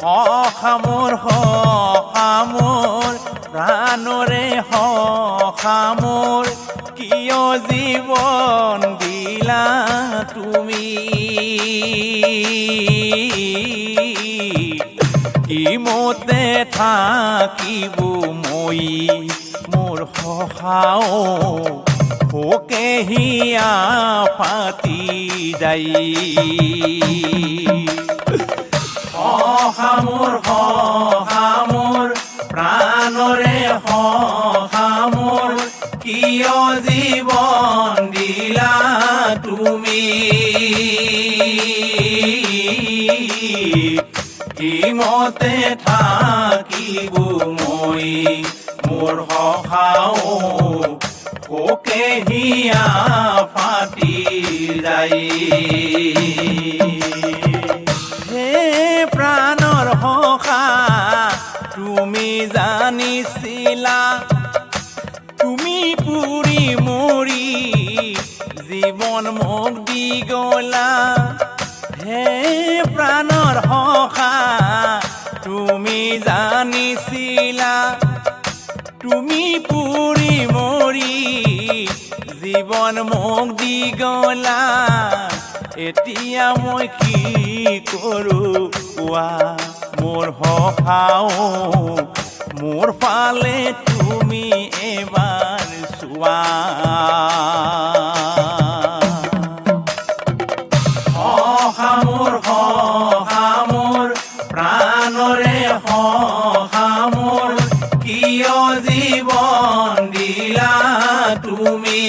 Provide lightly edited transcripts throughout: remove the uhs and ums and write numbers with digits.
সখা মোৰ প্ৰাণৰে সখা মোৰ কিয় জীৱন দিলা তুমি কি মতে থাকিব মই মোৰ সখাও হোকে হিয়া পাতি যাই সখা মোৰ প্ৰাণৰে সখা মোৰ কিয় জীৱন দিলা তুমি কি মতে থাকিব মই মোৰ সখাও হোকে হিয়া পাতি যাই হে প্ৰাণৰ সখা তুমি জানিছিলা তুমি পুৰি মৰি জীৱন মোক দি গলা হে প্ৰাণৰ সখা তুমি জানিছিলা তুমি পুৰি মৰি জীৱন মোক দি গলা এতিয়া মই কি কৰোঁ কোৱা মোৰ সখাও মোৰ ফালে তুমি এবাৰ চোৱা সখা মোৰ প্ৰাণৰে সখা মোৰ কিয় জীৱন দিলা তুমি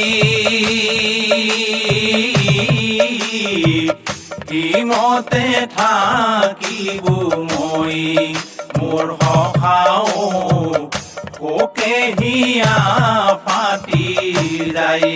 কি মতে থাকিব মই মোৰ সখাও হোকে হিয়া পাতি যাই